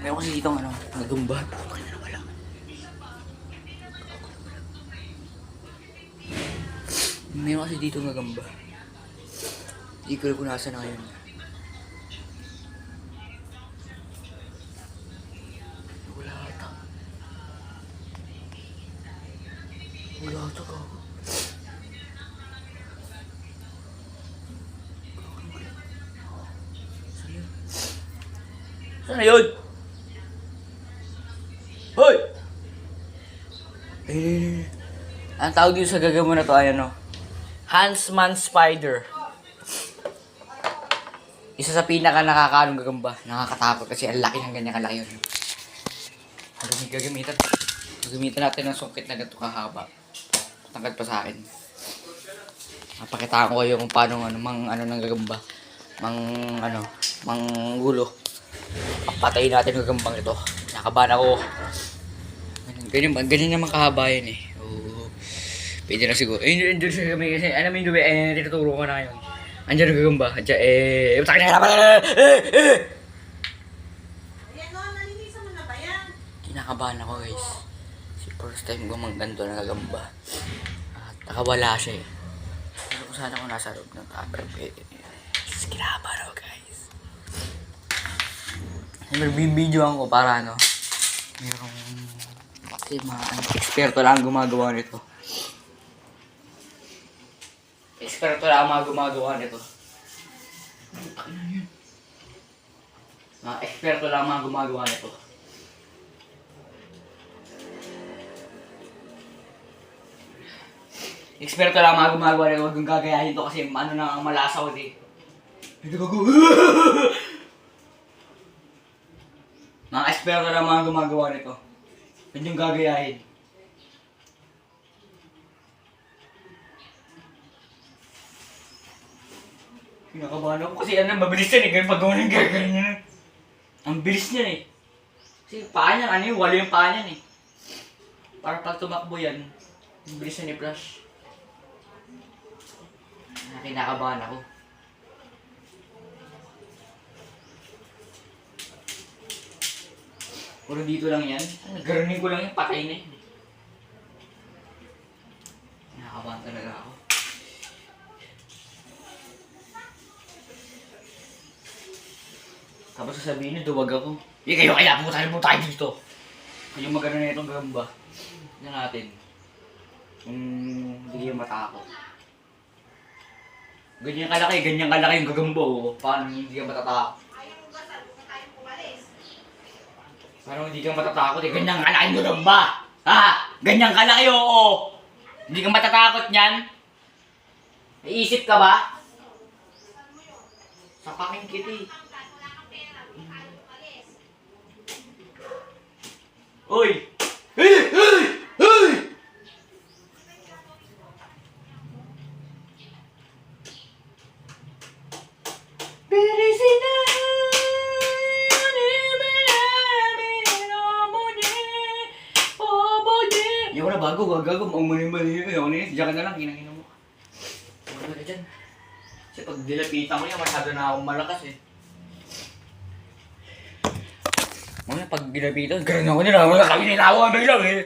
Meron kasi dito ano, nagumba. Okay na wala. Meron kasi dito nagamba. Hindi ko alam kung nasa na ngayon. Wala ata. Wala ata ka. Saan na yun? Hoy! Ayun. Ang tawag dito sa gagamo na to ay ano? Huntsman Spider. Isa sa pinaka nakakaanong gagamba. Nakakatakot kasi ang laki ng ganyan kalaki yun. Gagamitan natin ng sungkit na ganito kahaba. Tangkad pa sa akin. Napakitaan ko kayo kung paano ng gagamba. Mang gulo. Patayin natin yung gagambang ito. Nakabahan ako. Ganyan naman kahaba yan eh. Oo. Pwede na siguro. Doon siya kami kasi, alam mo yung gabi, tinuturo ko na ngayon. Andiyan ang gagamba. Andiyan, takin na naman! Ayan o, nalinisan mo na ba yan? Kinakabahan ako guys. First time ko ganito na gagamba. At nakawala siya eh. Pero kung sana ako nasa loob ng tabi. Kinabahan ako guys. Nagbibidyoan ko para ano. Merong kasi mga eksperto lang gumagawa nito. Eksperto lang mga gumagawa nito. Mga eksperto lang mga gumagawa nito. Eksperto lang mga gumagawa nito. Huwag kong gagayahin to kasi ano na ang malasaw eh. Hindi ko mga eksperto lang mga gumagawa nito. Huwag yung gagayahin. Kinakabahan ako kasi mabilis yan eh. Ganyan pag gawin ng gagawin. Ang bilis niyan eh. Kasi paa niyan, walo yung paa niyan eh. Para pag tumakbo yan, ang bilis niya ni Flash. Kinakabahan ako. Puro dito lang yan. Garanin ko lang yung patay na yun. Nakakabahan talaga ako. Tapos sasabihin niyo, duwag ako. Kayo kaya po tayo dito. Kayo magano na itong gamba. Tignan natin. Hindi kayo matakot. Ganyan kalaki yung gagamba oh. Paano hindi ka matatakot? Paano hindi ka matatakot eh? Ganyan kalaki yung gagamba! Ha? Ganyan kalaki oo! Hindi ka matatakot niyan? Naisip ka ba? Sapakin kita eh. Uy! Hey! Hey! Hey! Hindi ko na bago, gagago, mali-mali yun. Ako na yun, diyan ka na lang, kinangina mo. Wala ka dyan. Kasi pag dilapitan ko yan, masyado na akong malakas eh. Mga pag dilapitan, ganun ako nila, wala kami nilawan biglang eh.